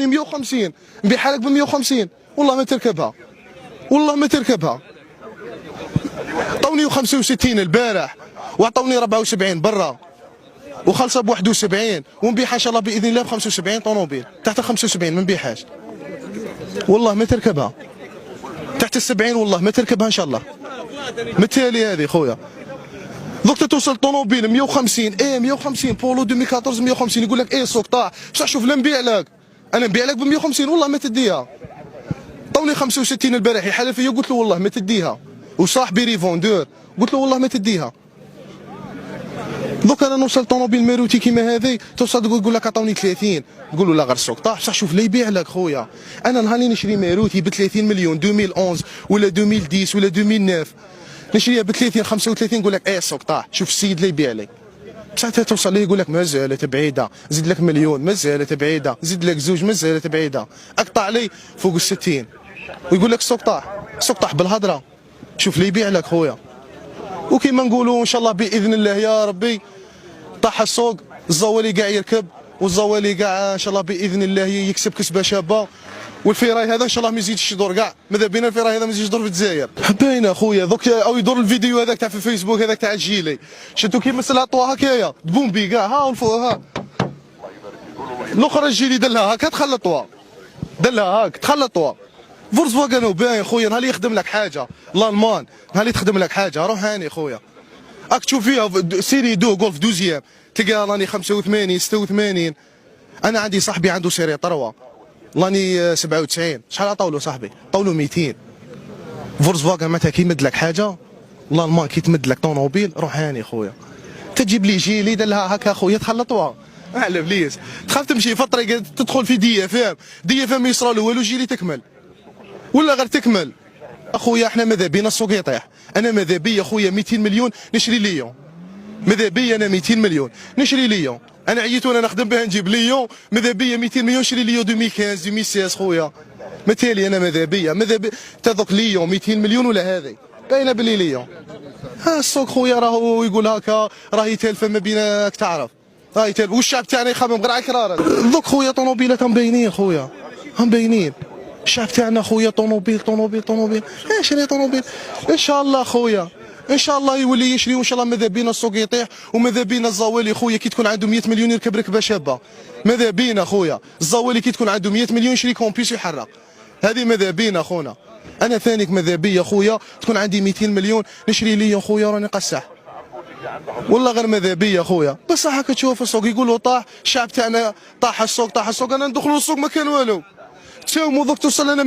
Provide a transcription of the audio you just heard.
150 نبيعها لك ب 150 والله ما تركبها، والله ما تركبها. عطوني 65 البارح وعطوني 74 برا وخلصها ب 71 ونبيعها ان شاء الله باذن الله ب 75 طوموبيل. تحت 75 ما نبيعهاش والله ما تركبها. تحت 70 والله ما تركبها ان شاء الله. مثالي هذه خويا. دوك توصل طوموبيل 150 150 بولو 2014 150 يقول لك السوق طاح بصح شوف لا نبيع لك، انا نبيع لك ب 150 والله ما تديها. عطوني 65 البارح يحلف فيا قلت له والله ما تديها، وصاحبي ريفوندور قلت له والله ما تديها. دوك انا نوصل طوموبيل ماروتي كيما هذه توصل تقول لك عطوني 30 تقول له لا غير السوق طاح بصح شوف لا يبيع لك خويا. انا نهار اللي نشري ماروتي ب 30 مليون 2011 ولا 2010 ولا 2009 نشريها ب 30 35 نقول لك السوق طاح شوف السيد لا يبيع لي. بصح توصل ليه يقول لك مازالت بعيده، زيد لك مليون مازالت بعيده، زيد لك زوج مازالت بعيده، اقطع لي فوق ال 60 ويقول لك السوق طاح. السوق طاح بالهضره. شوف لي يبيع لك خويا. وكيما نقولوا ان شاء الله باذن الله يا ربي طاح السوق الزوالي كاع يركب والزوالي كاع ان شاء الله باذن الله يكسب كسبه شابه والفراي هذا ان شاء الله ما يزيدش يدور كاع. ماذا بينا الفراي هذا ما يزيدش يدور في الجزائر. باينه خويا دوك او يدور الفيديو هذاك تاع في الفيسبوك هذاك تاع الجيلي شفتو كيما مسلها طوا هكايا بومبي كاع ها والفوق ها الاخرى الجيلي دلها هكا تخلطوها دلها هاك تخلطوها. فولكس فاغن باين خويا نهار اللي يخدم لك حاجه الالمان نهار اللي تخدم لك حاجه روح هاني خويا. راك تشوف فيها سيري دو غولف دوزيام تلقى راني 85 86. انا عندي صاحبي عنده سيري طروه راني 97 شحال عطاولو صاحبي؟ عطاولو 200. فولكس فاغن معناتها كي يمد لك حاجه الالمان كي تمد لك طوموبيل روح هاني خويا. تجيب لي جيلي دلها هكا خويا تخلطوها على بليس تخاف تمشي فتره تدخل في دي اف ام يصرى له والو جيلي تكمل ولا غير تكمل. اخويا احنا ماذا بينا السوق يطيح. انا ماذا بيا خويا 200 مليون نشري ليون. ماذا بيا انا 200 مليون نشري ليون. انا عييت وانا نخدم بها نجيب ليون. ماذا بيا 200 مليون نشري ليون 2015 2016 خويا. مثالي انا ماذا بيا تذوق ليون 200 مليون ولا هذه باينه بلي ليون. ها السوق خويا راهو يقول هكا راهي تالفه ما بينك تعرف راهي تالفه والشعب تاعنا يخمم غير على الكرار. دوك خويا طوموبيلات هم باينين خويا هم باينين. الشعب تاعنا خويا طوموبيل شري طوموبيل ان شاء الله خويا ان شاء الله يولي يشري وان شاء الله ماذا بينا السوق يطيح وماذا بينا الزوالي خويا كي تكون عنده 100 مليون يركب ركبه شابه. ماذا بينا خويا الزوالي كي تكون عنده 100 مليون يشري كومبيس يحرق. هذه ماذا بينا خونا. انا ثانيك ماذا بيا خويا تكون عندي 200 مليون نشري لي خويا راني قسح والله غير ماذا بيا خويا. بصح هكا تشوف السوق يقولوا طاح الشعب تاعنا طاح السوق انا ندخلوا السوق ما كان والو تساوموا دوك توصل لنا